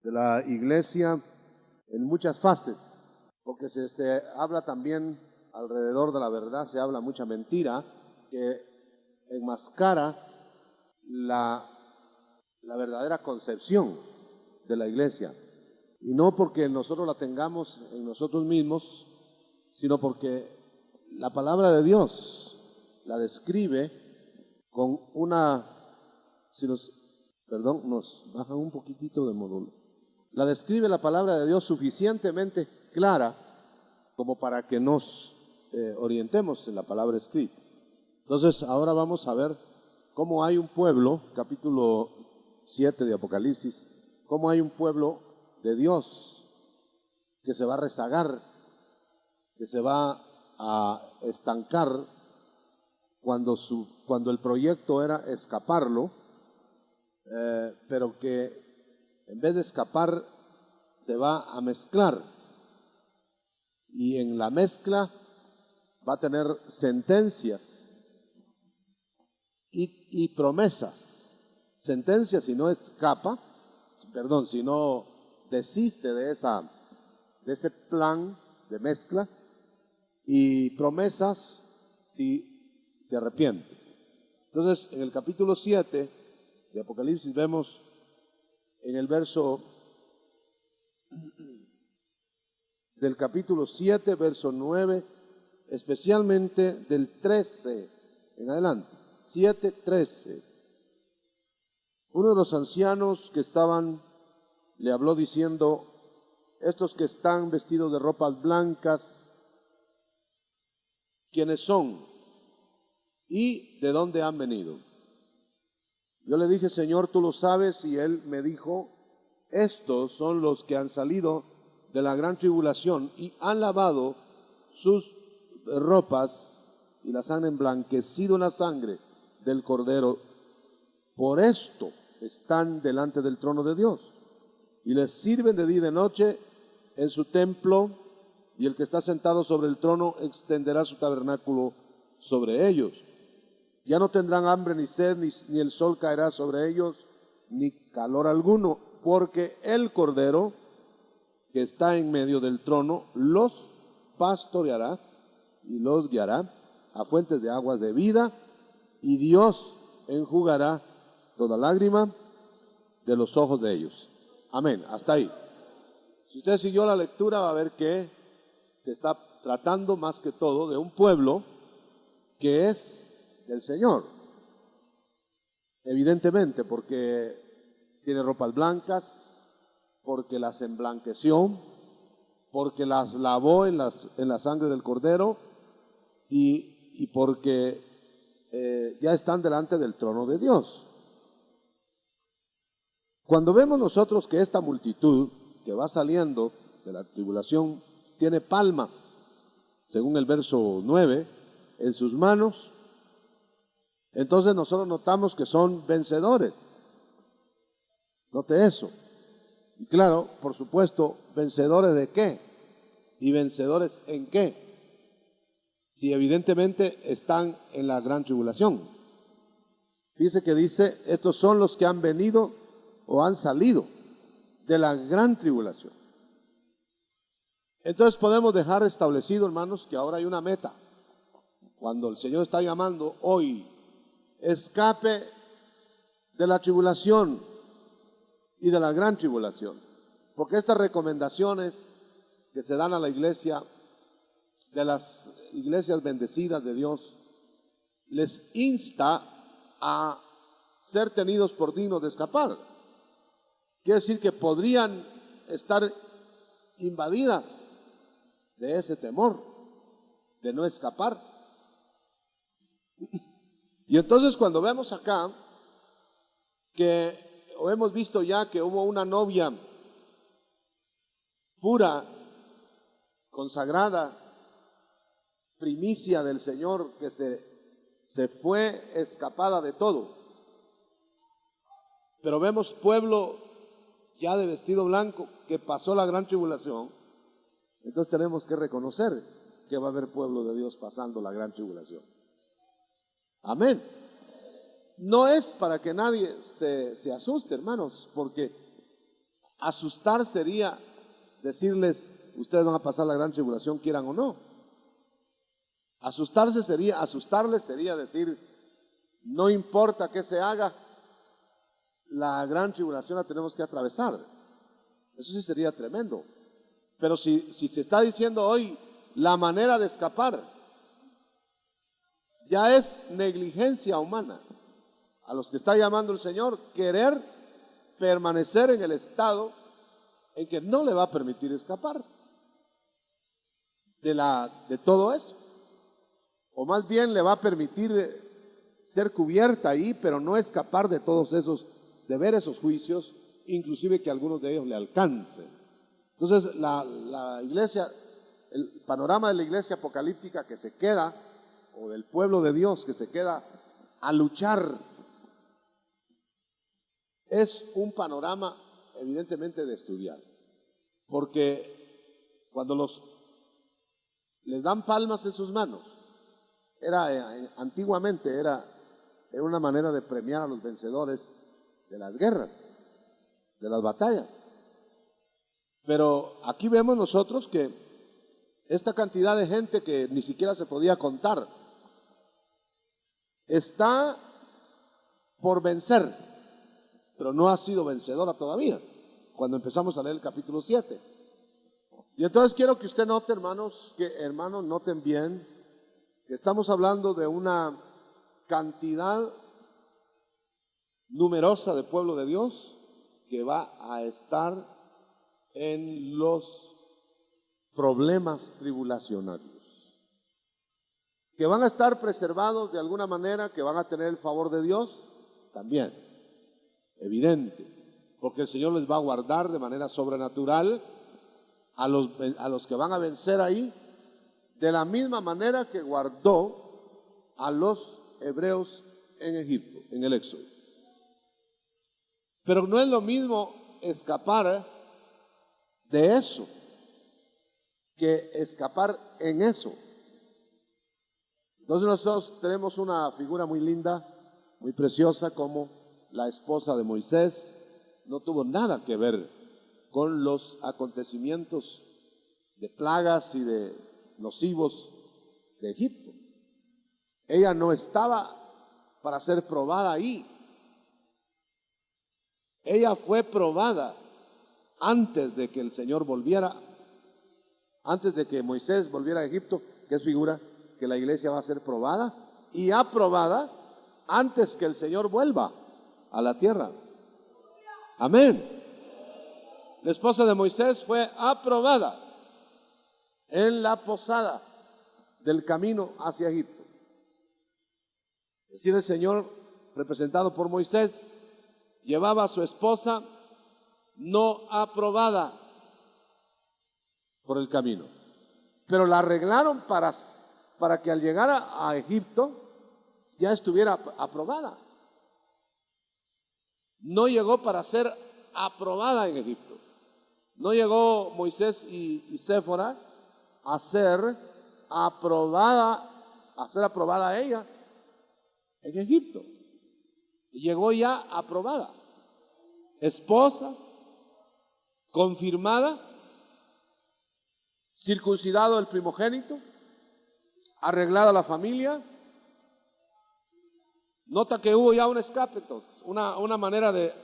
de la iglesia en muchas fases, porque se habla también alrededor de la verdad, se habla mucha mentira que enmascara la verdadera concepción de la iglesia. Y no porque nosotros la tengamos en nosotros mismos, sino porque la palabra de Dios la describe con una, nos baja un poquitito de módulo. La describe la palabra de Dios suficientemente clara como para que nos orientemos en la palabra escrita. Entonces, ahora vamos a ver cómo hay un pueblo, capítulo 7 de Apocalipsis, cómo hay un pueblo de Dios que se va a rezagar, que se va a estancar cuando el proyecto era escaparlo, pero que en vez de escapar se va a mezclar, y en la mezcla va a tener sentencias y promesas. Sentencias si no escapa, si no desiste de ese plan de mezcla, y promesas si se arrepiente. Entonces, en el capítulo 7 de Apocalipsis vemos en el verso del capítulo 7, verso 9, especialmente del 13 en adelante, 7:13. Uno de los ancianos que estaban le habló diciendo: estos que están vestidos de ropas blancas, ¿quiénes son? ¿Y de dónde han venido? Yo le dije: Señor, tú lo sabes. Y él me dijo: estos son los que han salido de la gran tribulación y han lavado sus ropas y las han emblanquecido en la sangre del Cordero. Por esto están delante del trono de Dios y les sirven de día y de noche en su templo, y el que está sentado sobre el trono extenderá su tabernáculo sobre ellos. Ya no tendrán hambre ni sed, ni el sol caerá sobre ellos, ni calor alguno, porque el Cordero que está en medio del trono los pastoreará y los guiará a fuentes de aguas de vida, y Dios enjugará toda lágrima de los ojos de ellos. Amén. Hasta ahí. Si usted siguió la lectura, va a ver que se está tratando más que todo de un pueblo que es del Señor. Evidentemente, porque tiene ropas blancas, porque las emblanqueció, porque las lavó en la sangre del Cordero, y porque ya están delante del trono de Dios. Cuando vemos nosotros que esta multitud que va saliendo de la tribulación tiene palmas, según el verso 9, en sus manos, entonces nosotros notamos que son vencedores. Note eso. Y claro, por supuesto, ¿vencedores de qué? ¿Y vencedores en qué? Si evidentemente están en la gran tribulación. Fíjese que dice: estos son los que han venido o han salido de la gran tribulación. Entonces podemos dejar establecido, hermanos, que ahora hay una meta. Cuando el Señor está llamando hoy: escape de la tribulación y de la gran tribulación. Porque estas recomendaciones que se dan a la iglesia, de las iglesias bendecidas de Dios, les insta a ser tenidos por dignos de escapar. Quiere decir que podrían estar invadidas de ese temor de no escapar. Y entonces, cuando vemos acá que, o hemos visto ya que hubo una novia pura, consagrada, primicia del Señor, que se fue escapada de todo. Pero vemos pueblo ya de vestido blanco que pasó la gran tribulación. Entonces tenemos que reconocer que va a haber pueblo de Dios pasando la gran tribulación. Amén. No es para que nadie se asuste, hermanos, porque Asustar sería decirles, ustedes van a pasar la gran tribulación, quieran o no. Asustarles sería decir, no importa qué se haga, la gran tribulación la tenemos que atravesar. Eso sí sería tremendo. Pero si se está diciendo hoy la manera de escapar, ya es negligencia humana a los que está llamando el Señor, querer permanecer en el estado en que no le va a permitir escapar de todo eso. O más bien le va a permitir ser cubierta ahí, pero no escapar de todos esos, de ver esos juicios, inclusive que algunos de ellos le alcancen. Entonces la iglesia, el panorama de la iglesia apocalíptica que se queda, o del pueblo de Dios que se queda a luchar, es un panorama evidentemente de estudiar, porque cuando les dan palmas en sus manos, antiguamente era una manera de premiar a los vencedores de las guerras, de las batallas. Pero aquí vemos nosotros que esta cantidad de gente que ni siquiera se podía contar está por vencer, pero no ha sido vencedora todavía, cuando empezamos a leer el capítulo 7. Y entonces quiero que usted note, hermanos noten bien que estamos hablando de una cantidad numerosa de pueblo de Dios que va a estar en los problemas tribulacionarios, que van a estar preservados de alguna manera, que van a tener el favor de Dios, también, evidente, porque el Señor les va a guardar de manera sobrenatural a los que van a vencer ahí, de la misma manera que guardó a los hebreos en Egipto, en el Éxodo. Pero no es lo mismo escapar de eso que escapar en eso. Entonces nosotros tenemos una figura muy linda, muy preciosa, como la esposa de Moisés no tuvo nada que ver con los acontecimientos de plagas y de nocivos de Egipto. Ella no estaba para ser probada ahí. Ella fue probada antes de que el Señor volviera, antes de que Moisés volviera a Egipto, que es figura que la iglesia va a ser probada y aprobada antes que el Señor vuelva a la tierra. Amén. La esposa de Moisés fue aprobada en la posada del camino hacia Egipto. Es decir, el Señor, representado por Moisés, llevaba a su esposa no aprobada por el camino, pero la arreglaron para que al llegar a Egipto ya estuviera aprobada. No llegó para ser aprobada en Egipto. No llegó Moisés y Séfora a ser aprobada ella en Egipto. Llegó ya aprobada, esposa, confirmada, circuncidado el primogénito, arreglada la familia. Nota que hubo ya un escape, entonces, una manera de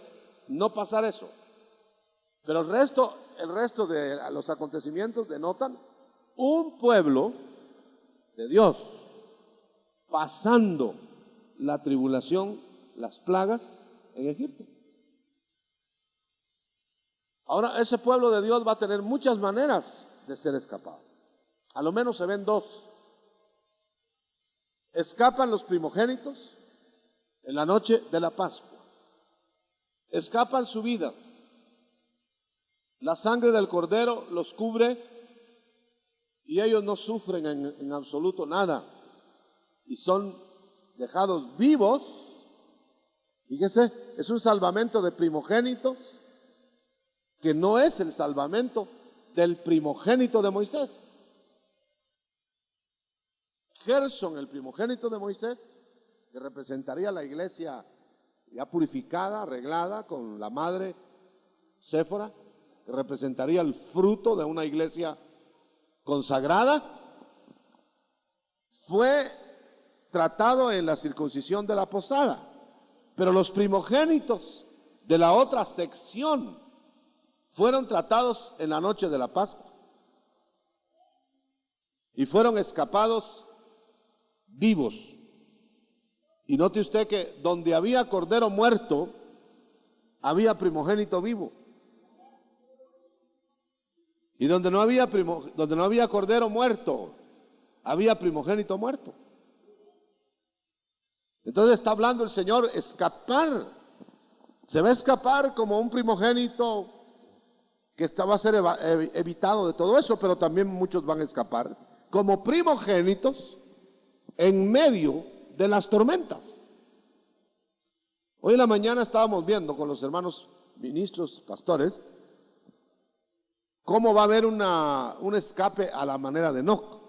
no pasar eso. Pero el resto de los acontecimientos denotan un pueblo de Dios pasando la tribulación, las plagas en Egipto. Ahora, ese pueblo de Dios va a tener muchas maneras de ser escapado. A lo menos se ven dos. Escapan los primogénitos en la noche de la Pascua. Escapan su vida. La sangre del Cordero los cubre y ellos no sufren en absoluto nada y son dejados vivos. Fíjese, es un salvamento de primogénitos que no es el salvamento del primogénito de Moisés. Gerson, el primogénito de Moisés, que representaría la iglesia ya purificada, arreglada con la madre Séfora, que representaría el fruto de una iglesia consagrada, fue tratado en la circuncisión de la posada, pero los primogénitos de la otra sección fueron tratados en la noche de la Pascua y fueron escapados vivos. Y note usted que donde había cordero muerto, había primogénito vivo. Y donde no había cordero muerto, había primogénito muerto. Entonces está hablando el Señor escapar. Se va a escapar como un primogénito que va a ser evitado de todo eso, pero también muchos van a escapar como primogénitos en medio de las tormentas. Hoy en la mañana estábamos viendo con los hermanos ministros, pastores, cómo va a haber un escape a la manera de Enoc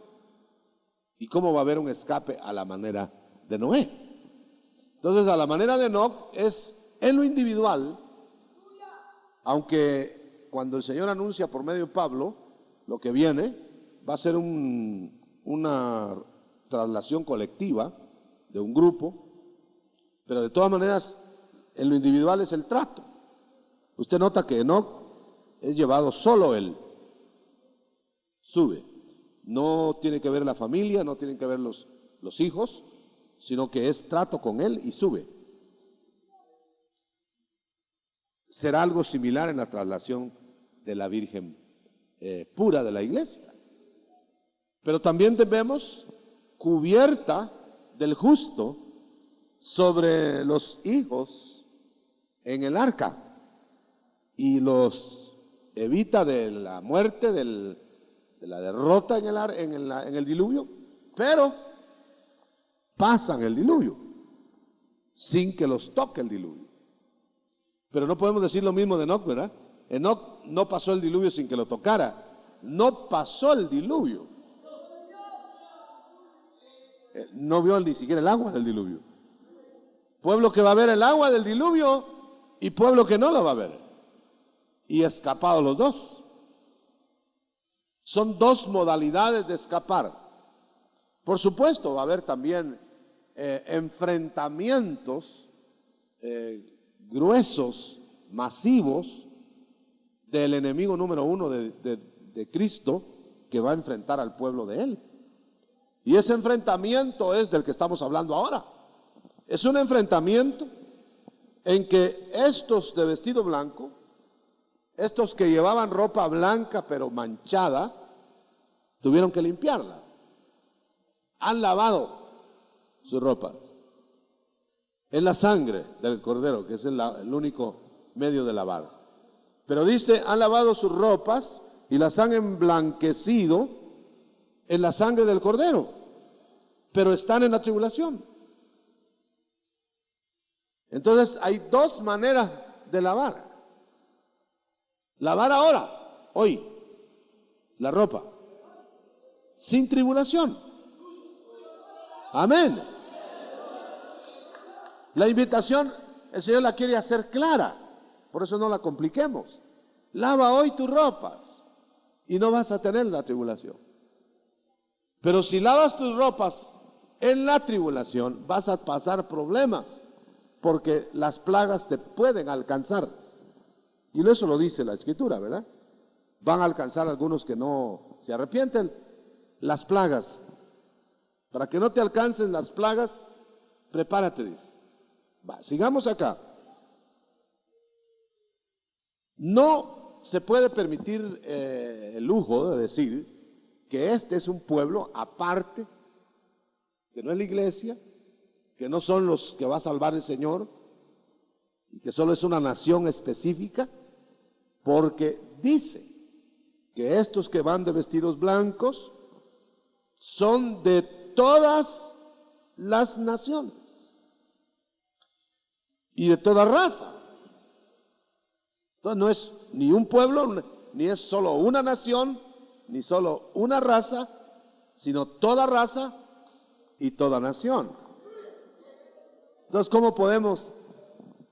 y cómo va a haber un escape a la manera de Noé. Entonces, a la manera de Enoc es en lo individual, aunque cuando el Señor anuncia por medio de Pablo lo que viene, va a ser una traslación colectiva de un grupo, pero de todas maneras, en lo individual es el trato. Usted nota que Enoc es llevado solo él, sube. No tiene que ver la familia, no tienen que ver los hijos, sino que es trato con él y sube. Será algo similar en la traslación de la Virgen pura de la iglesia. Pero también vemos cubierta del justo sobre los hijos en el arca y los evita de la muerte, de la derrota en el diluvio, pero pasan el diluvio sin que los toque el diluvio. Pero no podemos decir lo mismo de Enoc, ¿verdad? Enoc no pasó el diluvio sin que lo tocara, no pasó el diluvio, no vio ni siquiera el agua del diluvio. Pueblo que va a ver el agua del diluvio y pueblo que no lo va a ver, y escapados los dos. Son dos modalidades de escapar. Por supuesto va a haber también enfrentamientos gruesos, masivos, del enemigo número uno de Cristo, que va a enfrentar al pueblo de él. Y ese enfrentamiento es del que estamos hablando ahora. Es un enfrentamiento en que estos de vestido blanco, estos que llevaban ropa blanca pero manchada, tuvieron que limpiarla. Han lavado su ropa. Es la sangre del cordero, que es el único medio de lavar. Pero dice, han lavado sus ropas y las han emblanquecido en la sangre del cordero, pero están en la tribulación. Entonces hay dos maneras de lavar. Lavar ahora, hoy, la ropa, sin tribulación. Amén. La invitación, el Señor la quiere hacer clara, por eso no la compliquemos. Lava hoy tus ropas y no vas a tener la tribulación. Pero si lavas tus ropas en la tribulación, vas a pasar problemas, porque las plagas te pueden alcanzar. Y eso lo dice la Escritura, ¿verdad? Van a alcanzar algunos que no se arrepienten. Las plagas. Para que no te alcancen las plagas, prepárate, dice. Va, sigamos acá. No se puede permitir el lujo de decir que este es un pueblo aparte, que no es la iglesia, que no son los que va a salvar el Señor, y que solo es una nación específica, porque dice que estos que van de vestidos blancos son de todas las naciones y de toda raza. Entonces no es ni un pueblo, ni es solo una nación, ni solo una raza, sino toda raza y toda nación. Entonces, ¿cómo podemos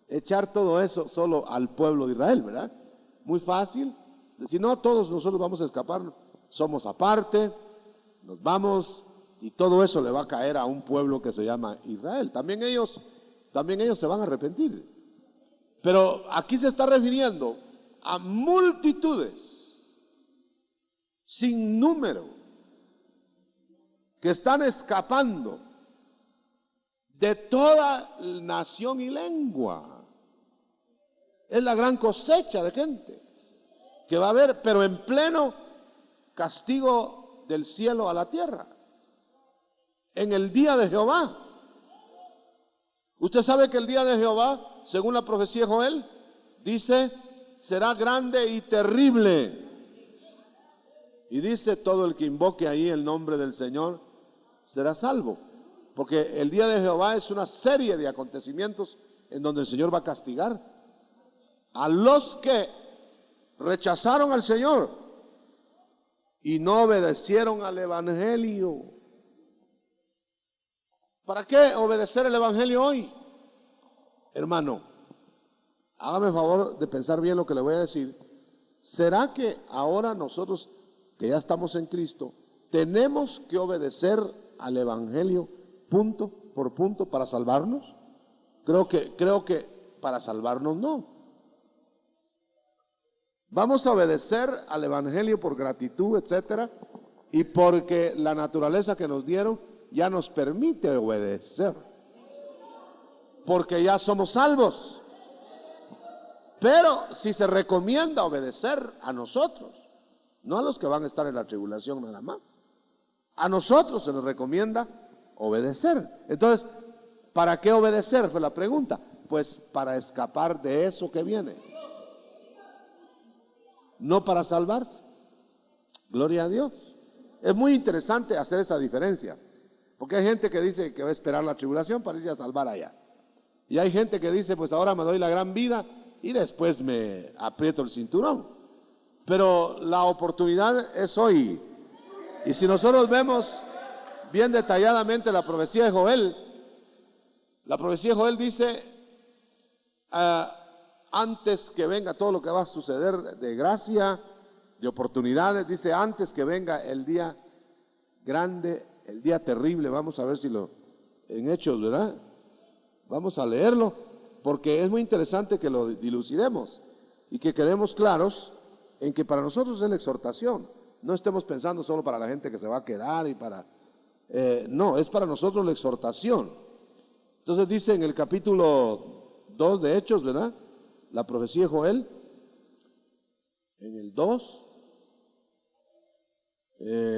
echar todo eso solo al pueblo de Israel, verdad? Muy fácil. Si no, todos nosotros vamos a escapar, somos aparte, nos vamos y todo eso le va a caer a un pueblo que se llama Israel. También ellos se van a arrepentir. Pero aquí se está refiriendo a multitudes sin número que están escapando de toda nación y lengua. Es la gran cosecha de gente que va a haber, pero en pleno castigo del cielo a la tierra, en el día de Jehová. Usted sabe que el día de Jehová, según la profecía de Joel, dice, será grande y terrible. Y dice, todo el que invoque ahí el nombre del Señor será salvo. Porque el día de Jehová es una serie de acontecimientos en donde el Señor va a castigar a los que rechazaron al Señor y no obedecieron al Evangelio. ¿Para qué obedecer el Evangelio hoy? Hermano, hágame el favor de pensar bien lo que le voy a decir. ¿Será que ahora nosotros, que ya estamos en Cristo, tenemos que obedecer al Evangelio punto por punto para salvarnos? Creo que para salvarnos no. Vamos a obedecer al Evangelio por gratitud, etcétera, y porque la naturaleza que nos dieron ya nos permite obedecer, porque ya somos salvos. Pero si se recomienda obedecer a nosotros, no a los que van a estar en la tribulación nada más, a nosotros se nos recomienda obedecer. Entonces, ¿para qué obedecer? Fue la pregunta. Pues para escapar de eso que viene, no para salvarse. Gloria a Dios. Es muy interesante hacer esa diferencia, porque hay gente que dice que va a esperar la tribulación para irse a salvar allá, y hay gente que dice, pues ahora me doy la gran vida y después me aprieto el cinturón. Pero la oportunidad es hoy. Y si nosotros vemos bien detalladamente la profecía de Joel, la profecía de Joel dice, antes que venga todo lo que va a suceder de gracia, de oportunidades, dice, antes que venga el día grande, el día terrible. Vamos a ver si lo, en Hechos, ¿verdad? Vamos a leerlo, porque es muy interesante que lo dilucidemos y que quedemos claros en que para nosotros es la exhortación. No estemos pensando solo para la gente que se va a quedar y para... no, es para nosotros la exhortación. Entonces dice en el capítulo 2 de Hechos, ¿verdad? La profecía de Joel, en el 2,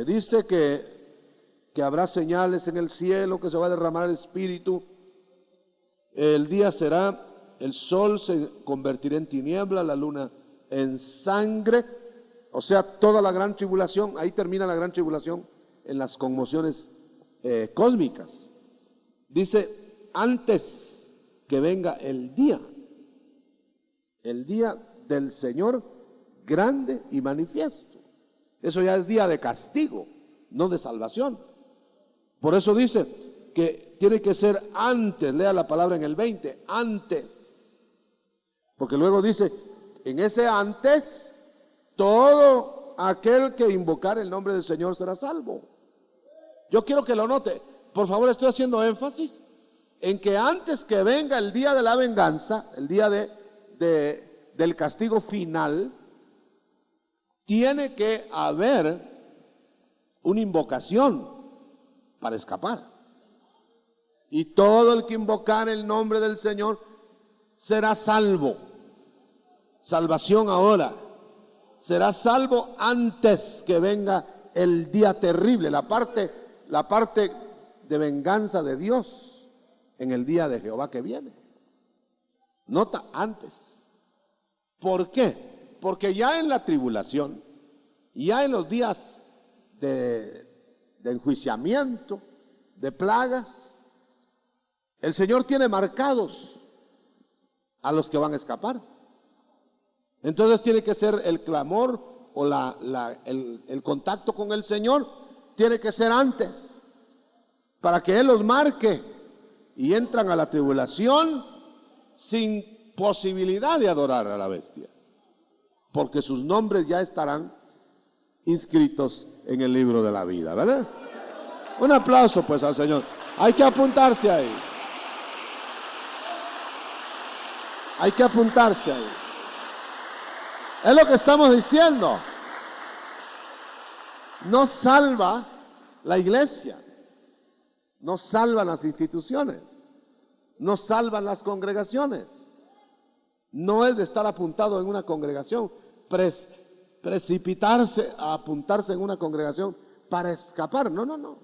dice que habrá señales en el cielo, que se va a derramar el Espíritu. El día será, el sol se convertirá en tiniebla, la luna en sangre. O sea, toda la gran tribulación, ahí termina la gran tribulación en las conmociones cósmicas. Dice, antes que venga el día del Señor grande y manifiesto. Eso ya es día de castigo, no de salvación. Por eso dice que tiene que ser antes, lea la palabra en el 20, antes. Porque luego dice, en ese antes, todo aquel que invocar el nombre del Señor será salvo. Yo quiero que lo note. Por favor, estoy haciendo énfasis en que antes que venga el día de la venganza, el día del castigo final, tiene que haber una invocación para escapar. Y todo el que invocar el nombre del Señor será salvo. Salvación ahora. Será salvo antes que venga el día terrible, la parte de venganza de Dios en el día de Jehová que viene. Nota, antes. ¿Por qué? Porque ya en la tribulación, ya en los días de enjuiciamiento, de plagas, el Señor tiene marcados a los que van a escapar. Entonces tiene que ser el clamor o el contacto con el Señor, tiene que ser antes, para que Él los marque y entran a la tribulación sin posibilidad de adorar a la bestia. porque sus nombres ya estarán inscritos en el libro de la vida, ¿verdad? Un aplauso pues al Señor. Hay que apuntarse ahí. Hay que apuntarse ahí. Es lo que estamos diciendo. No salva la iglesia, no salvan las instituciones, no salvan las congregaciones. No es de estar apuntado en una congregación, precipitarse a apuntarse en una congregación para escapar. No, no, no.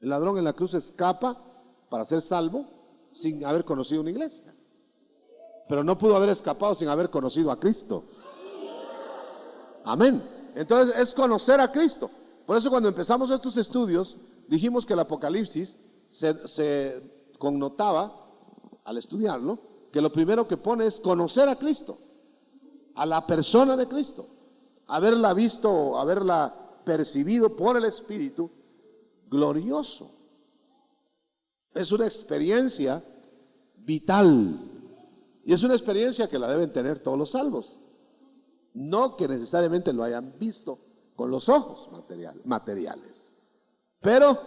El ladrón en la cruz escapa para ser salvo sin haber conocido una iglesia. Pero no pudo haber escapado sin haber conocido a Cristo. Amén. Entonces es conocer a Cristo. Por eso cuando empezamos estos estudios, dijimos que el Apocalipsis se connotaba, al estudiarlo, que lo primero que pone es conocer a Cristo, a la persona de Cristo, haberla visto, haberla percibido por el Espíritu glorioso. Es una experiencia vital y es una experiencia que la deben tener todos los salvos. No que necesariamente lo hayan visto con los ojos materiales. Pero,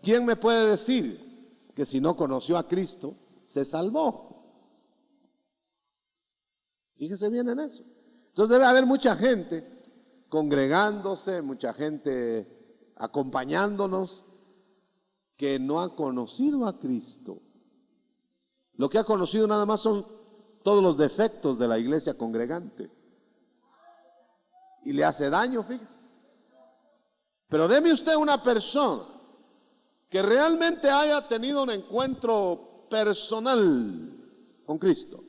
¿quién me puede decir que si no conoció a Cristo, se salvó? Fíjese bien en eso. Entonces debe haber mucha gente congregándose, mucha gente acompañándonos, que no ha conocido a Cristo. Lo que ha conocido nada más son todos los defectos de la iglesia congregante. Y le hace daño, fíjese. Pero deme usted una persona que realmente haya tenido un encuentro personal con Cristo.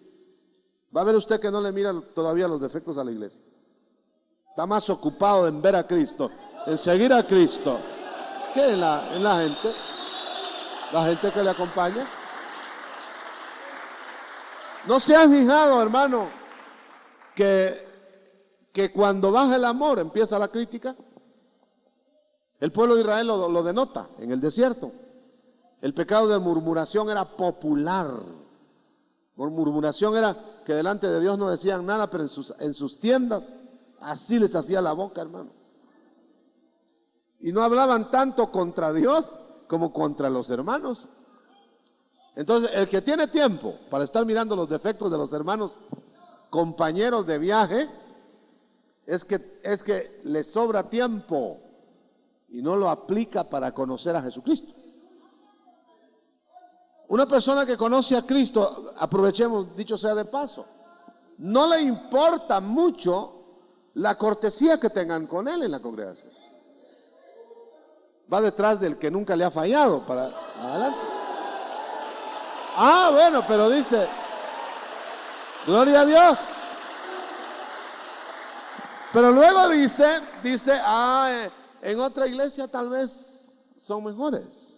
Va a ver usted que no le mira todavía los defectos a la iglesia. Está más ocupado en ver a Cristo, en seguir a Cristo, que en la gente que le acompaña. ¿No se ha fijado, hermano, que cuando baja el amor empieza la crítica? El pueblo de Israel lo denota en el desierto. El pecado de murmuración era popular. Murmuración era que delante de Dios no decían nada, pero en sus tiendas así les hacía la boca, hermano. Y no hablaban tanto contra Dios como contra los hermanos. Entonces, el que tiene tiempo para estar mirando los defectos de los hermanos, compañeros de viaje, es que le sobra tiempo y no lo aplica para conocer a Jesucristo. Una persona que conoce a Cristo, aprovechemos, dicho sea de paso, no le importa mucho la cortesía que tengan con él en la congregación. Va detrás del que nunca le ha fallado para adelante. Ah, bueno, pero dice, gloria a Dios. Pero luego dice, en otra iglesia tal vez son mejores.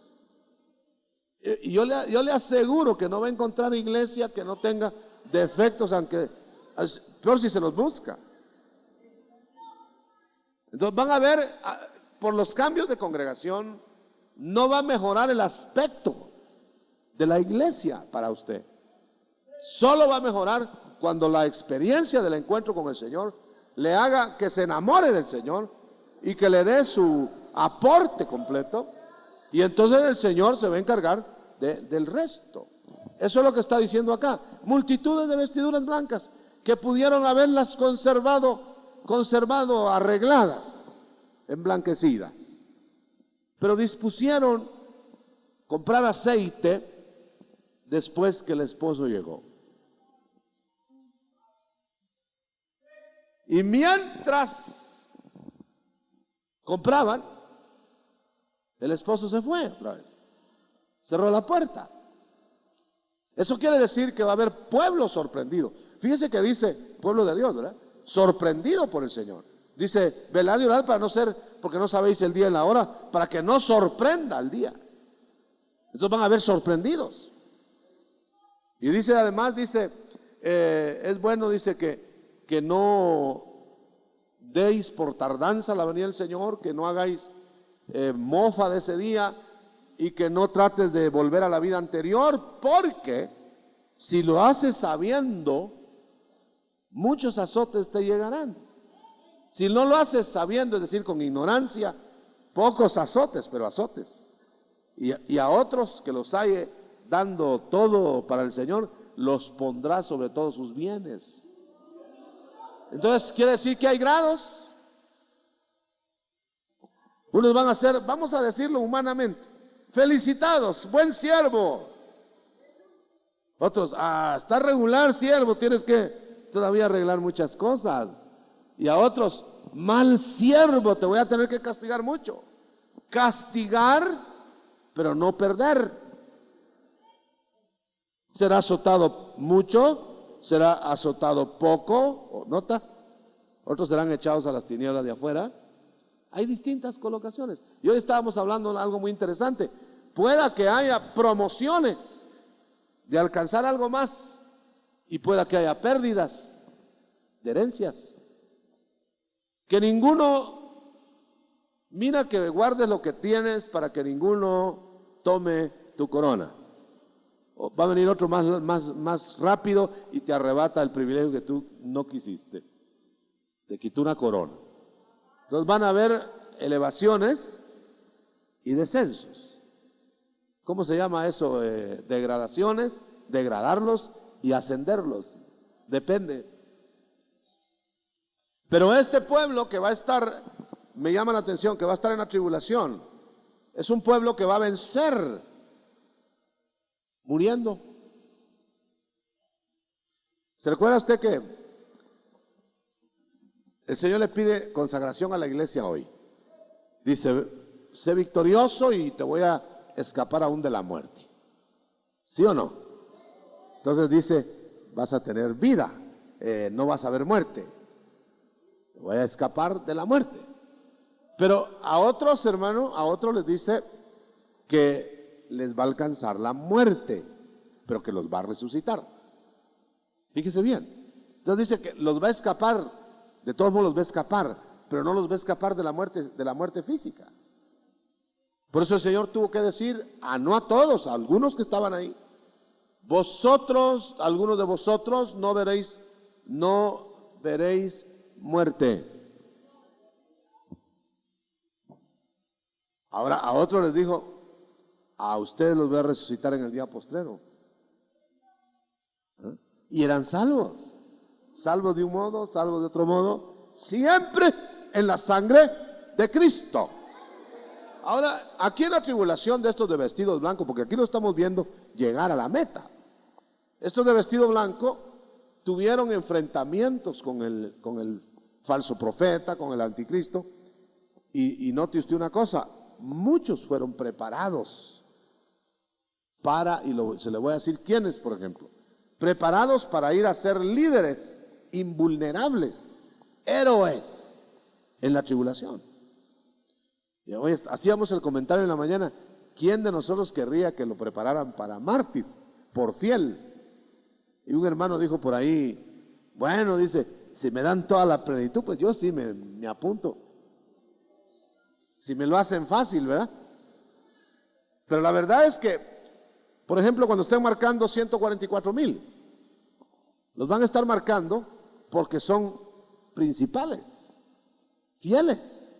Y yo le aseguro que no va a encontrar iglesia que no tenga defectos, aunque peor si se los busca. Entonces van a ver, por los cambios de congregación, no va a mejorar el aspecto de la iglesia para usted. Solo va a mejorar cuando la experiencia del encuentro con el Señor le haga que se enamore del Señor y que le dé su aporte completo, y entonces el Señor se va a encargar del resto. Eso es lo que está diciendo acá. Multitudes de vestiduras blancas que pudieron haberlas conservado arregladas, emblanquecidas, pero dispusieron comprar aceite después que el esposo llegó. Y mientras compraban, el esposo se fue otra vez, cerró la puerta. Eso quiere decir que va a haber pueblo sorprendido. Fíjese que dice pueblo de Dios, ¿verdad? Sorprendido por el Señor. Dice, velad y orad para no ser, porque no sabéis el día y la hora, para que no sorprenda el día. Entonces van a haber sorprendidos. Y dice además, es bueno, dice que no deis por tardanza la venida del Señor, que no hagáis mofa de ese día y que no trates de volver a la vida anterior, porque si lo haces sabiendo muchos azotes te llegarán. Si no lo haces sabiendo, es decir, con ignorancia, pocos azotes, pero azotes. Y a otros que los hay dando todo para el Señor, los pondrá sobre todos sus bienes. Entonces quiere decir que hay grados. Unos van a ser, vamos a decirlo humanamente, felicitados, buen siervo. Otros, está regular siervo, tienes que todavía arreglar muchas cosas. Y a otros, mal siervo, te voy a tener que castigar mucho. Castigar, pero no perder. Será azotado mucho, será azotado poco, nota. Otros serán echados a las tinieblas de afuera. Hay distintas colocaciones. Y hoy estábamos hablando de algo muy interesante. Pueda que haya promociones de alcanzar algo más y pueda que haya pérdidas de herencias. Que ninguno, mira que guardes lo que tienes para que ninguno tome tu corona. Va a venir otro más rápido y te arrebata el privilegio que tú no quisiste. Te quitó una corona. Entonces van a haber elevaciones y descensos. ¿Cómo se llama eso? Degradaciones, degradarlos y ascenderlos. Depende. Pero este pueblo que va a estar, me llama la atención, que va a estar en la tribulación, es un pueblo que va a vencer muriendo. ¿Se recuerda usted que el Señor le pide consagración a la iglesia hoy? Dice, sé victorioso y te voy a escapar aún de la muerte. ¿Sí o no? Entonces dice, vas a tener vida, no vas a ver muerte. Te voy a escapar de la muerte. Pero a otros, hermano, a otros les dice que les va a alcanzar la muerte, pero que los va a resucitar. Fíjese bien. Entonces dice que los va a escapar, de todos modos los va a escapar, pero no los va a escapar de la muerte física. Por eso el Señor tuvo que decir, no a todos, a algunos que estaban ahí, vosotros, algunos de vosotros no veréis muerte. Ahora a otros les dijo, a ustedes los voy a resucitar en el día postrero. Y eran salvos, salvos de un modo, salvos de otro modo, siempre en la sangre de Cristo. Ahora, aquí en la tribulación de estos de vestidos blancos, porque aquí lo estamos viendo llegar a la meta. Estos de vestido blanco tuvieron enfrentamientos con el falso profeta, con el anticristo. Y note usted una cosa, muchos fueron preparados para, se le voy a decir quiénes, por ejemplo, preparados para ir a ser líderes invulnerables, héroes en la tribulación. Y hoy hacíamos el comentario en la mañana, ¿quién de nosotros querría que lo prepararan para mártir, por fiel? Y un hermano dijo por ahí, bueno, dice, si me dan toda la plenitud, pues yo sí me apunto. Si me lo hacen fácil, ¿verdad? Pero la verdad es que, por ejemplo, cuando estén marcando 144,000, los van a estar marcando porque son principales, fieles.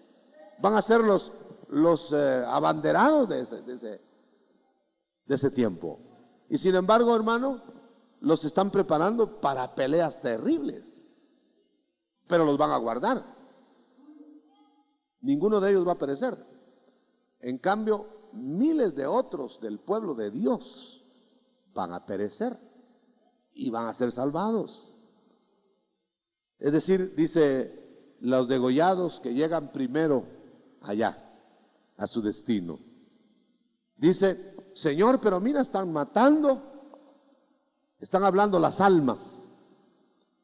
Van a ser los abanderados de ese tiempo. Y sin embargo, hermano, los están preparando para peleas terribles, pero los van a guardar. Ninguno de ellos va a perecer. En cambio, miles de otros del pueblo de Dios van a perecer y van a ser salvados. Es decir, dice, los degollados que llegan primero allá, a su destino. Dice, Señor, pero mira, están matando, están hablando las almas,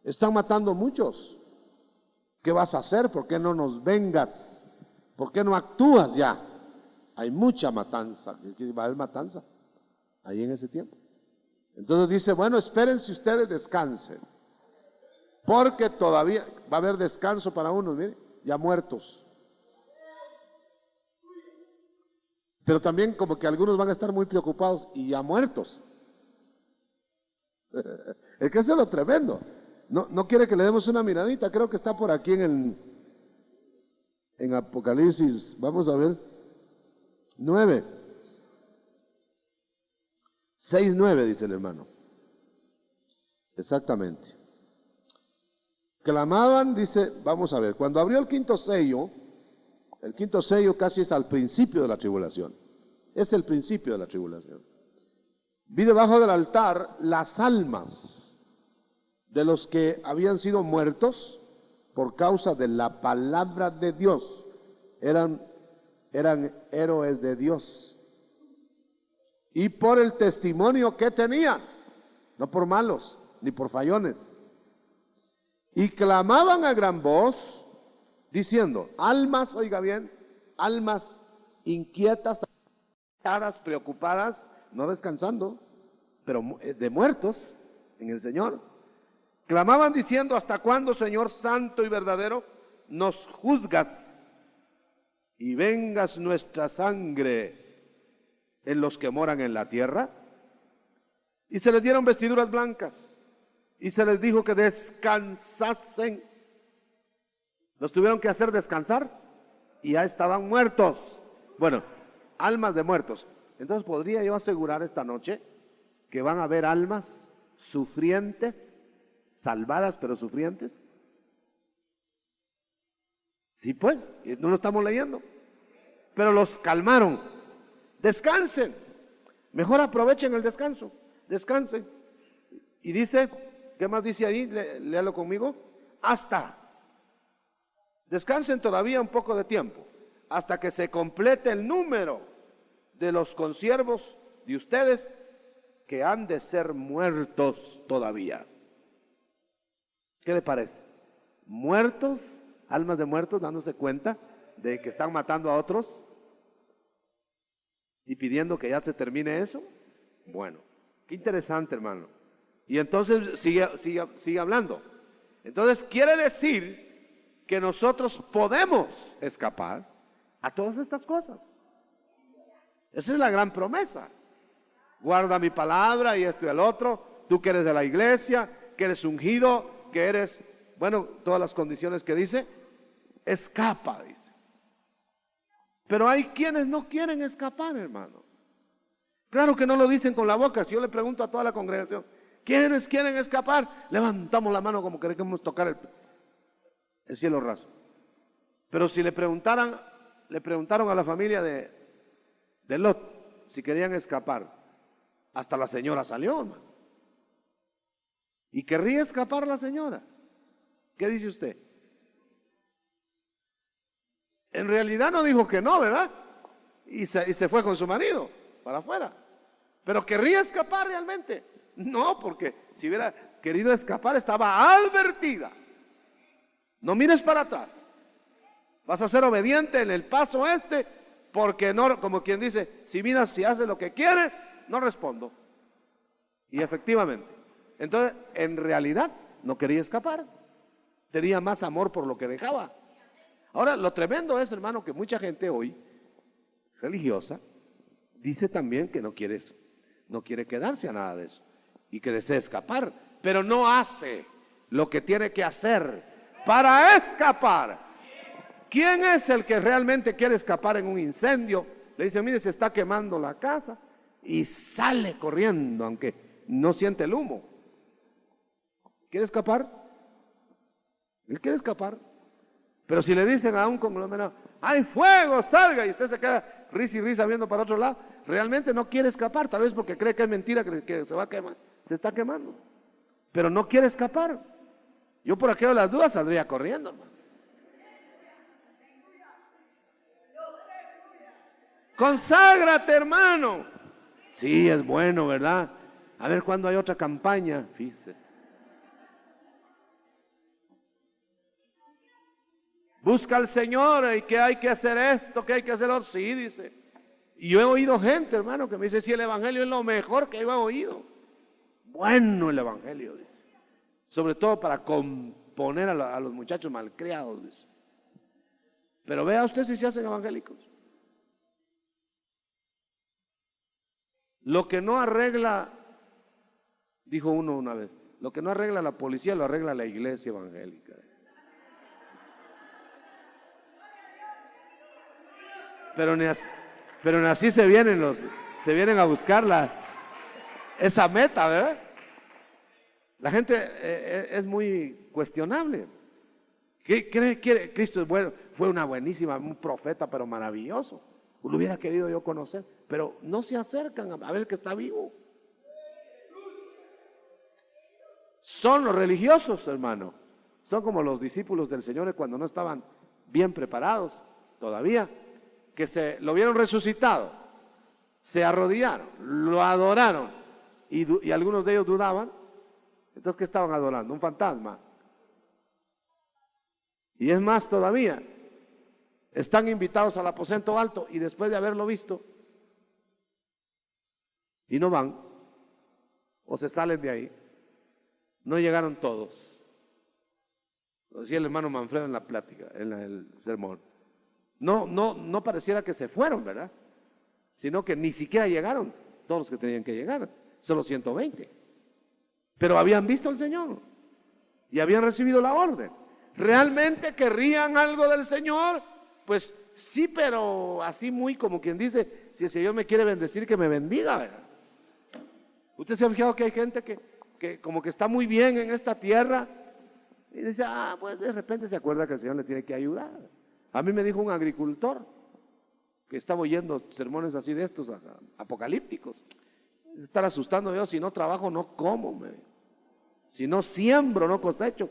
están matando muchos. ¿Qué vas a hacer? ¿Por qué no nos vengas? ¿Por qué no actúas ya? Hay mucha matanza, va a haber matanza ahí en ese tiempo. Entonces dice, bueno, espérense ustedes, descansen, porque todavía va a haber descanso para unos, miren, ya muertos. Pero también como que algunos van a estar muy preocupados y ya muertos. Es que eso es lo tremendo. No quiere que le demos una miradita, creo que está por aquí en Apocalipsis, vamos a ver, 9, 6, 9 dice el hermano. Exactamente. Clamaban, dice, vamos a ver, cuando abrió el quinto sello casi es al principio de la tribulación. Es el principio de la tribulación. Vi debajo del altar las almas de los que habían sido muertos por causa de la palabra de Dios. Eran héroes de Dios. Y por el testimonio que tenían, no por malos, ni por fallones. Y clamaban a gran voz, diciendo, almas, oiga bien, almas inquietas, caras preocupadas, no descansando, pero de muertos en el Señor. Clamaban diciendo, ¿hasta cuándo, Señor santo y verdadero, nos juzgas y vengas nuestra sangre en los que moran en la tierra? Y se les dieron vestiduras blancas y se les dijo que descansasen. Los tuvieron que hacer descansar y ya estaban muertos. Bueno, almas de muertos. Entonces, ¿podría yo asegurar esta noche que van a haber almas sufrientes, salvadas pero sufrientes? Sí, pues, no lo estamos leyendo. Pero los calmaron. Descansen. Mejor aprovechen el descanso. Descansen. Y dice, ¿qué más dice ahí? Léalo conmigo. Hasta. Descansen todavía un poco de tiempo, hasta que se complete el número de los consiervos de ustedes que han de ser muertos todavía. ¿Qué le parece? Muertos, almas de muertos, dándose cuenta de que están matando a otros y pidiendo que ya se termine eso. Bueno, qué interesante, hermano. Y entonces sigue hablando. Entonces quiere decir que nosotros podemos escapar a todas estas cosas. Esa es la gran promesa. Guarda mi palabra y esto y el otro. Tú que eres de la iglesia, que eres ungido, que eres, bueno, todas las condiciones que dice, escapa, dice. Pero hay quienes no quieren escapar, hermano. Claro que no lo dicen con la boca. Si yo le pregunto a toda la congregación, ¿quiénes quieren escapar? Levantamos la mano como que queremos tocar el cielo raso. Pero si le preguntaron a la familia de Lot si querían escapar, hasta la señora salió, hermano. Y querría escapar la señora. ¿Qué dice usted? En realidad no dijo que no, ¿verdad? Y se fue con su marido para afuera. Pero querría escapar realmente. No, porque si hubiera querido escapar estaba advertida. No mires para atrás. Vas a ser obediente en el paso porque no, como quien dice, si miras, si haces lo que quieres, no respondo. Y efectivamente. Entonces, en realidad, no quería escapar. Tenía más amor por lo que dejaba. Ahora, lo tremendo es, hermano, que mucha gente hoy, religiosa, dice también que no quiere quedarse a nada de eso. Y que desea escapar, pero no hace lo que tiene que hacer para escapar. ¿Quién es el que realmente quiere escapar en un incendio? Le dice, mire, se está quemando la casa y sale corriendo, aunque no siente el humo. ¿Quiere escapar? Él quiere escapar. Pero si le dicen a un conglomerado, ¡hay fuego, salga! Y usted se queda risa y risa viendo para otro lado, realmente no quiere escapar, tal vez porque cree que es mentira, que se va a quemar. Se está quemando. Pero no quiere escapar. Yo por aquello de las dudas saldría corriendo, hermano. Conságrate, hermano. Sí, es bueno, ¿verdad? A ver cuándo hay otra campaña, fíjese. Busca al Señor y que hay que hacer esto, que hay que hacerlo. Sí, dice. Y yo he oído gente, hermano, que me dice, si el evangelio es lo mejor que yo he oído. Bueno, el evangelio, dice. Sobre todo para componer a los muchachos malcriados, dice. Pero vea usted si se hacen evangélicos. Lo que no arregla, dijo uno una vez, Lo que no arregla la policía lo arregla la iglesia evangélica. Pero ni así se vienen a buscar esa meta, ¿verdad? La gente es muy cuestionable. ¿Qué quiere? Cristo es bueno, fue un profeta, pero maravilloso. Lo hubiera querido yo conocer, pero no se acercan a ver que está vivo. Son los religiosos, hermano. Son como los discípulos del Señor cuando no estaban bien preparados todavía, que lo vieron resucitado, se arrodillaron, lo adoraron y algunos de ellos dudaban. Entonces, ¿qué estaban adorando? Un fantasma. Y es más todavía, están invitados al aposento alto y después de haberlo visto y no van o se salen de ahí. No llegaron todos. Lo decía el hermano Manfredo en la plática, en el sermón. No pareciera que se fueron, ¿verdad? Sino que ni siquiera llegaron todos los que tenían que llegar, solo 120. Pero habían visto al Señor y habían recibido la orden. ¿Realmente querrían algo del Señor? Pues sí, pero así muy como quien dice, si el Señor me quiere bendecir, que me bendiga, ¿verdad? Usted se ha fijado que hay gente que como que está muy bien en esta tierra y dice, pues de repente se acuerda que el Señor le tiene que ayudar. A mí me dijo un agricultor que estaba oyendo sermones así de estos apocalípticos, estar asustando yo, si no trabajo no como, si no siembro no cosecho.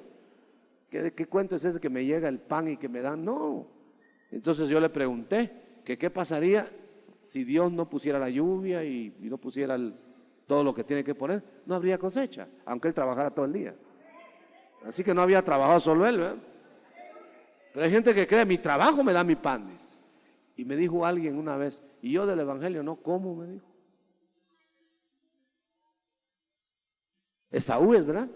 ¿Qué cuento es ese que me llega el pan y que me dan? No. Entonces yo le pregunté que qué pasaría si Dios no pusiera la lluvia y no pusiera todo lo que tiene que poner. No habría cosecha, aunque él trabajara todo el día. Así que no había trabajado solo él, ¿verdad? Pero hay gente que cree, mi trabajo me da mi pan, dice. Y me dijo alguien una vez, y yo del evangelio no como, me dijo. Esaú es, ¿verdad?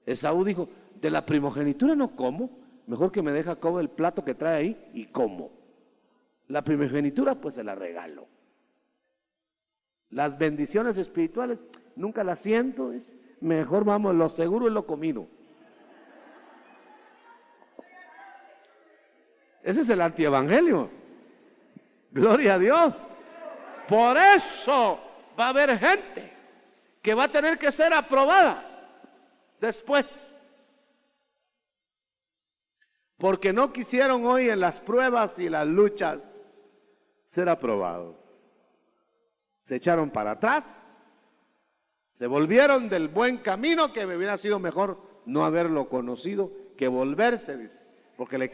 Esaú dijo, de la primogenitura no como, mejor que me deja comer el plato que trae ahí y como. La primogenitura pues se la regalo. Las bendiciones espirituales nunca las siento, dice. Mejor vamos, lo seguro es lo comido. Ese es el antievangelio. Gloria a Dios. Por eso va a haber gente que va a tener que ser aprobada después. Porque no quisieron hoy en las pruebas y las luchas ser aprobados. Se echaron para atrás, se volvieron del buen camino, que me hubiera sido mejor no haberlo conocido que volverse, dice, porque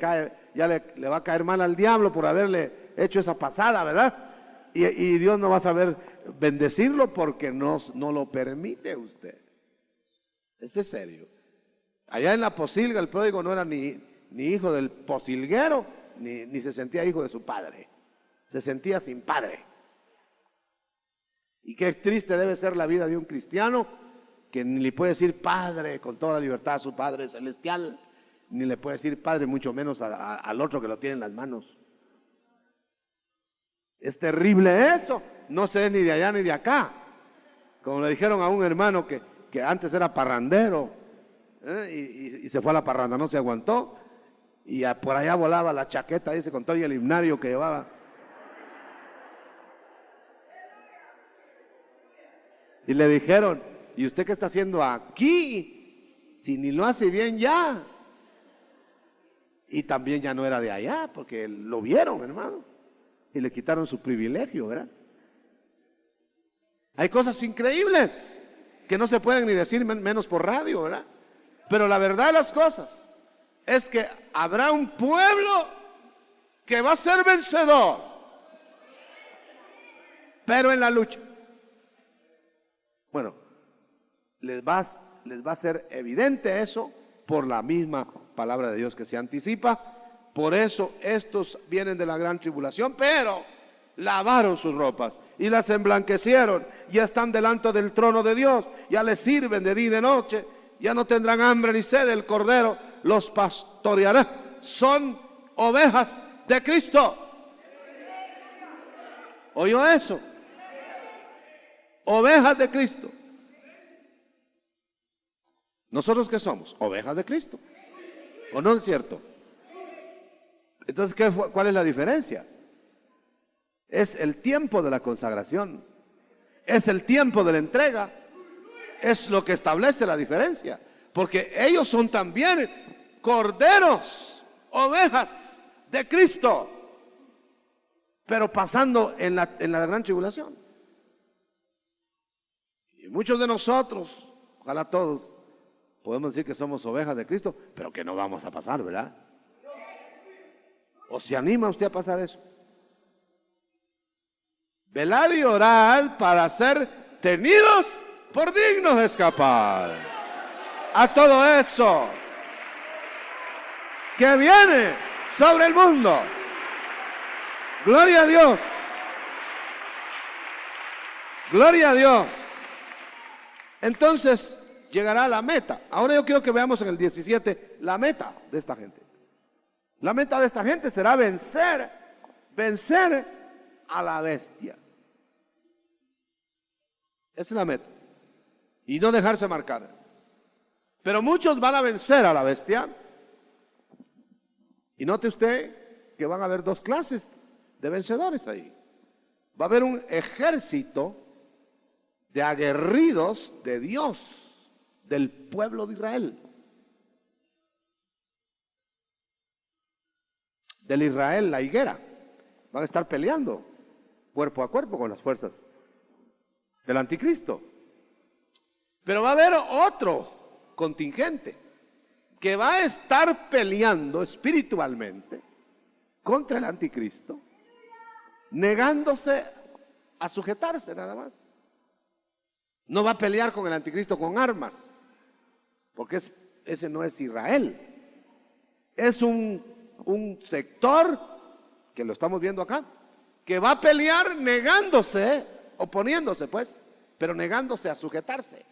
ya le va a caer mal al diablo por haberle hecho esa pasada, ¿verdad? Y Dios no va a saber bendecirlo porque no lo permite usted. Esto es serio. Allá en la posilga el pródigo no era ni hijo del posilguero, ni se sentía hijo de su padre. Se sentía sin padre. Y qué triste debe ser la vida de un cristiano que ni le puede decir padre con toda la libertad a su Padre celestial, ni le puede decir padre, mucho menos al otro que lo tiene en las manos. Es terrible eso. No sé ni de allá ni de acá. Como le dijeron a un hermano que antes era parrandero, y se fue a la parranda, no se aguantó, y por allá volaba la chaqueta, dice, con todo el himnario que llevaba. Y le dijeron, ¿y usted qué está haciendo aquí? Si ni lo hace bien ya. Y también ya no era de allá, porque lo vieron, hermano, y le quitaron su privilegio, ¿verdad? Hay cosas increíbles que no se pueden ni decir, menos por radio, ¿verdad? Pero la verdad de las cosas es que habrá un pueblo que va a ser vencedor, pero en la lucha. Bueno, les va a ser evidente eso por la misma palabra de Dios que se anticipa. Por eso estos vienen de la gran tribulación, pero lavaron sus ropas y las emblanquecieron, ya están delante del trono de Dios, ya les sirven de día y de noche, ya no tendrán hambre ni sed, el Cordero los pastoreará. Son ovejas de Cristo. ¿Oyó eso? Ovejas de Cristo. ¿Nosotros qué somos? Ovejas de Cristo. ¿O no es cierto? Entonces, ¿cuál es la diferencia? Es el tiempo de la consagración. Es el tiempo de la entrega. Es lo que establece la diferencia. Porque ellos son también corderos, ovejas de Cristo, pero pasando en la gran tribulación. Y muchos de nosotros, ojalá todos, podemos decir que somos ovejas de Cristo, pero que no vamos a pasar, ¿verdad? ¿O se anima usted a pasar eso? Velar y orar para ser tenidos por dignos de escapar a todo eso que viene sobre el mundo. Gloria a Dios. Gloria a Dios. Entonces llegará la meta. Ahora yo quiero que veamos en el 17 la meta de esta gente. La meta de esta gente será vencer a la bestia. Esa es la meta. Y no dejarse marcar. Pero muchos van a vencer a la bestia. Y note usted que van a haber dos clases de vencedores ahí. Va a haber un ejército de aguerridos de Dios, del pueblo de Israel. Del Israel, la higuera. Van a estar peleando cuerpo a cuerpo con las fuerzas del anticristo. Pero va a haber otro contingente que va a estar peleando espiritualmente contra el anticristo, negándose a sujetarse nada más. No va a pelear con el anticristo con armas, porque ese no es Israel. Es un sector, que lo estamos viendo acá, que va a pelear negándose, oponiéndose pues, pero negándose a sujetarse.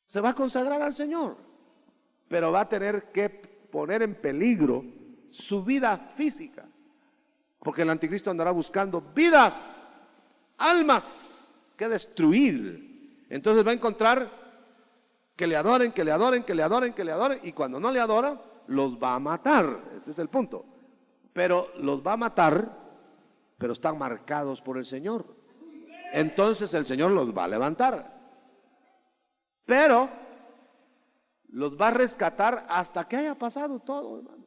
Se va a consagrar al Señor, pero va a tener que poner en peligro su vida física, porque el anticristo andará buscando vidas, almas que destruir. Entonces va a encontrar que le adoren, que le adoren, que le adoren, que le adoren, y cuando no le adoran, los va a matar. Ese es el punto. Pero los va a matar, pero están marcados por el Señor. Entonces el Señor los va a levantar, pero los va a rescatar hasta que haya pasado todo, hermano,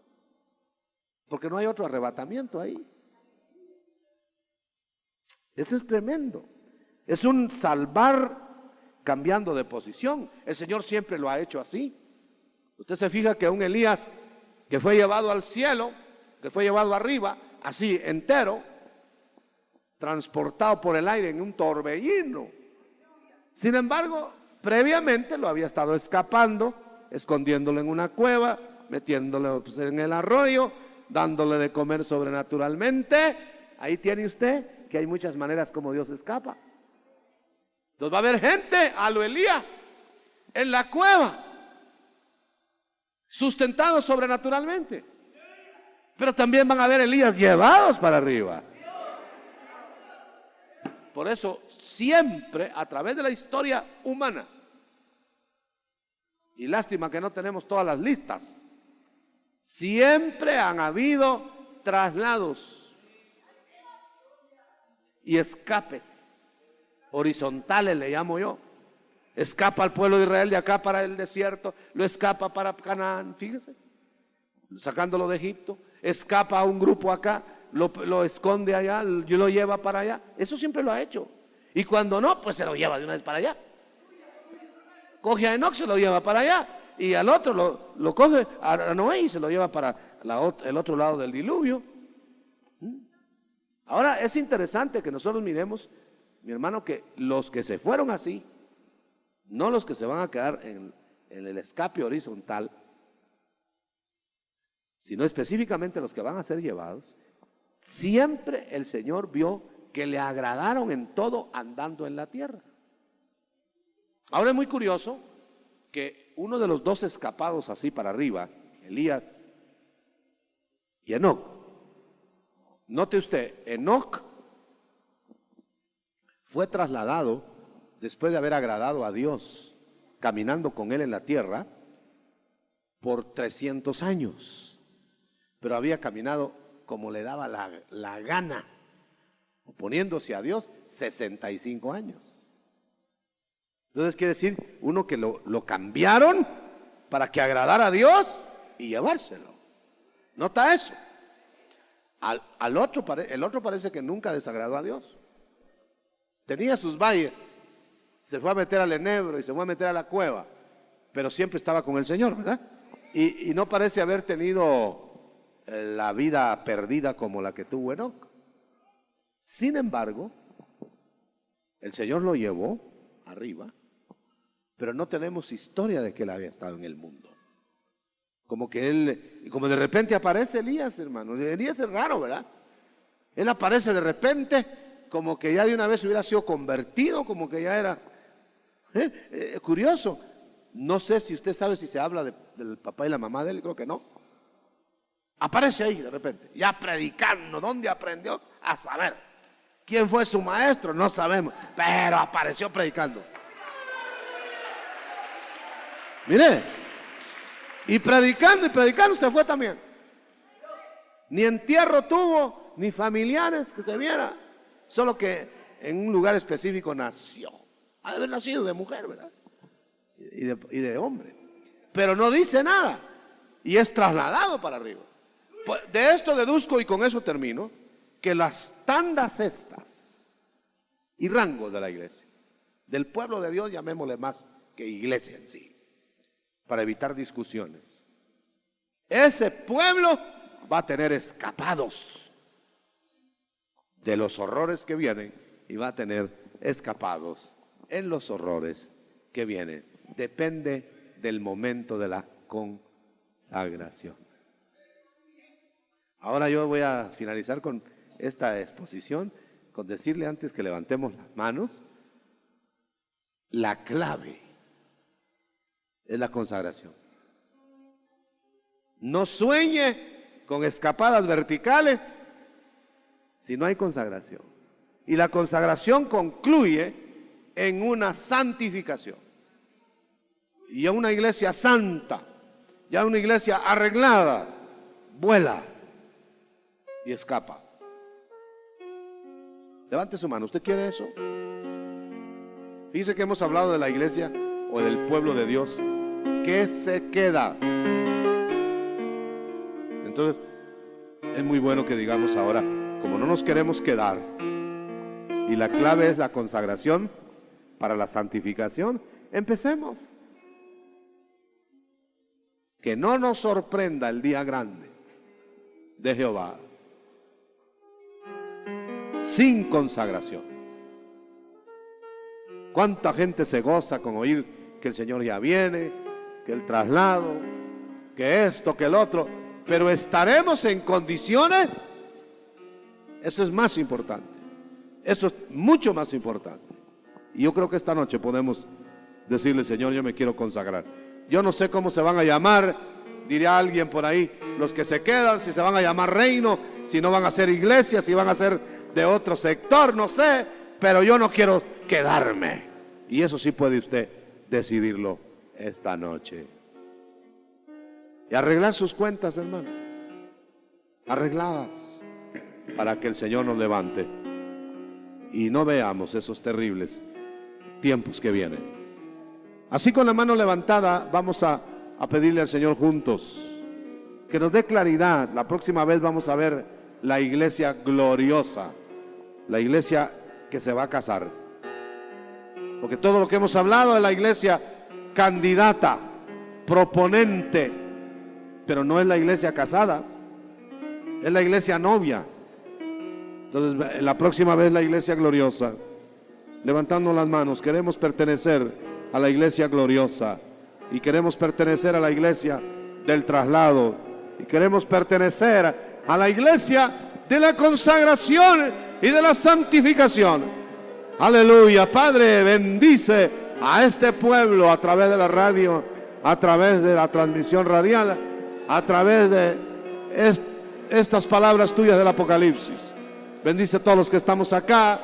porque no hay otro arrebatamiento ahí. Eso es tremendo. Es un salvar cambiando de posición. El Señor siempre lo ha hecho así. Usted se fija que un Elías que fue llevado al cielo, que fue llevado arriba, así entero, transportado por el aire en un torbellino. Sin embargo, previamente lo había estado escapando, escondiéndolo en una cueva, metiéndolo pues, en el arroyo, dándole de comer sobrenaturalmente. Ahí tiene usted que hay muchas maneras como Dios escapa. Entonces va a haber gente a lo Elías en la cueva, sustentados sobrenaturalmente. Pero también van a haber Elías llevados para arriba. Por eso siempre a través de la historia humana, y lástima que no tenemos todas las listas, siempre han habido traslados y escapes horizontales, le llamo yo. Escapa al pueblo de Israel de acá para el desierto, lo escapa para Canaán, fíjese, sacándolo de Egipto. Escapa a un grupo acá, lo esconde allá, lo lleva para allá. Eso siempre lo ha hecho. Y cuando no, pues se lo lleva de una vez para allá. Coge a Enoc, se lo lleva para allá. Y al otro lo coge a Noé y se lo lleva para el otro lado del diluvio. Ahora es interesante que nosotros miremos, mi hermano, que los que se fueron así, no los que se van a quedar en el escape horizontal, sino específicamente los que van a ser llevados, siempre el Señor vio que le agradaron en todo andando en la tierra. Ahora es muy curioso que uno de los dos escapados así para arriba, Elías y Enoc, note usted, Enoc fue trasladado después de haber agradado a Dios caminando con él en la tierra por 300 años, pero había caminado como le daba la gana, oponiéndose a Dios 65 años. Entonces quiere decir, uno que lo cambiaron para que agradara a Dios y llevárselo. Nota eso. El otro parece que nunca desagradó a Dios. Tenía sus valles, se fue a meter al enebro y se fue a meter a la cueva, pero siempre estaba con el Señor, ¿verdad? Y no parece haber tenido la vida perdida como la que tuvo Enoc. Sin embargo, el Señor lo llevó arriba, pero no tenemos historia de que él había estado en el mundo. Como de repente aparece Elías, hermano. Elías es raro, ¿verdad? Él aparece de repente, como que ya de una vez hubiera sido convertido, como que ya era curioso. No sé si usted sabe si se habla del papá y la mamá de él, creo que no. Aparece ahí de repente, ya predicando. ¿Dónde aprendió? A saber. ¿Quién fue su maestro? No sabemos, pero apareció predicando. Mire, y predicando se fue también. Ni entierro tuvo, ni familiares que se viera, solo que en un lugar específico nació. Ha de haber nacido de mujer, ¿verdad? Y de hombre. Pero no dice nada, y es trasladado para arriba. De esto deduzco, y con eso termino, que las tandas estas y rangos de la iglesia, del pueblo de Dios, llamémosle más que iglesia en sí, para evitar discusiones, ese pueblo va a tener escapados de los horrores que vienen, y va a tener escapados en los horrores que vienen. Depende del momento de la consagración. Ahora yo voy a finalizar con esta exposición, con decirle antes que levantemos las manos, la clave es la consagración. No sueñe con escapadas verticales si no hay consagración. Y la consagración concluye en una santificación. Y a una iglesia santa, ya una iglesia arreglada, vuela y escapa. Levante su mano, ¿usted quiere eso? Fíjese que hemos hablado de la iglesia o del pueblo de Dios. ¿Qué se queda? Entonces, es muy bueno que digamos ahora, como no nos queremos quedar, y la clave es la consagración para la santificación, empecemos. Que no nos sorprenda el día grande de Jehová sin consagración. ¿Cuánta gente se goza con oír que el Señor ya viene, que el traslado, que esto, que el otro? Pero ¿estaremos en condiciones? Eso es más importante. Eso es mucho más importante. Y yo creo que esta noche podemos decirle: Señor, yo me quiero consagrar. Yo no sé cómo se van a llamar, diría alguien por ahí, los que se quedan, si se van a llamar reino, si no van a ser iglesia, si van a ser de otro sector, no sé, pero yo no quiero quedarme. Y eso sí puede usted decidirlo esta noche. Y arreglar sus cuentas, hermano, arregladas, para que el Señor nos levante y no veamos esos terribles tiempos que vienen. Así, con la mano levantada, vamos a pedirle al Señor juntos que nos dé claridad. La próxima vez vamos a ver la iglesia gloriosa, la iglesia que se va a casar. Porque todo lo que hemos hablado es la iglesia candidata, proponente, pero no es la iglesia casada, es la iglesia novia. Entonces, la próxima vez la iglesia gloriosa, levantando las manos, queremos pertenecer a la iglesia gloriosa, y queremos pertenecer a la iglesia del traslado, y queremos pertenecer a la iglesia de la consagración y de la santificación. Aleluya. Padre, bendice a este pueblo a través de la radio, a través de la transmisión radial, a través de estas palabras tuyas del Apocalipsis. Bendice a todos los que estamos acá.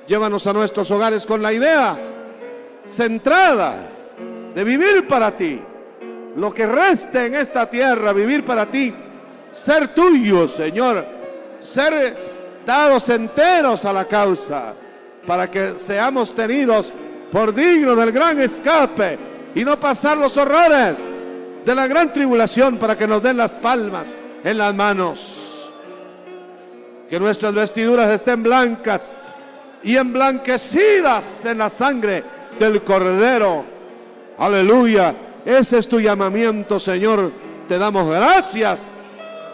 Llévanos a nuestros hogares con la idea centrada de vivir para ti. Lo que reste en esta tierra, vivir para ti, ser tuyo, Señor, ser dados enteros a la causa, para que seamos tenidos por dignos del gran escape y no pasar los horrores de la gran tribulación, para que nos den las palmas en las manos. Que nuestras vestiduras estén blancas y emblanquecidas en la sangre del Cordero. Aleluya. Ese es tu llamamiento, Señor. Te damos gracias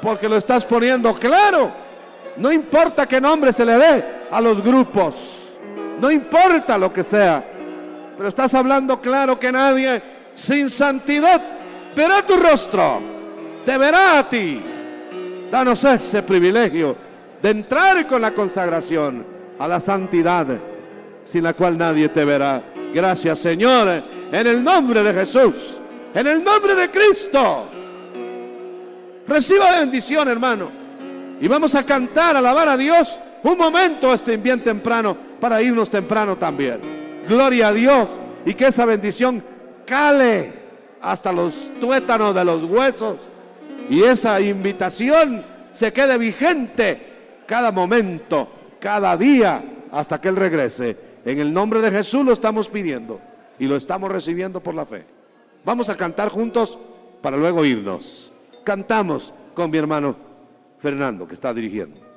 porque lo estás poniendo claro. No importa qué nombre se le dé a los grupos, no importa lo que sea, pero estás hablando claro que nadie sin santidad verá tu rostro, te verá a ti. Danos ese privilegio de entrar con la consagración a la santidad, sin la cual nadie te verá. Gracias, Señor, en el nombre de Jesús, en el nombre de Cristo. Reciba bendición, hermano. Y vamos a cantar, alabar a Dios un momento bien temprano, para irnos temprano también. Gloria a Dios, y que esa bendición cale hasta los tuétanos de los huesos, y esa invitación se quede vigente cada momento, cada día, hasta que Él regrese. En el nombre de Jesús lo estamos pidiendo y lo estamos recibiendo por la fe. Vamos a cantar juntos para luego irnos. Cantamos con mi hermano Fernando, que está dirigiendo.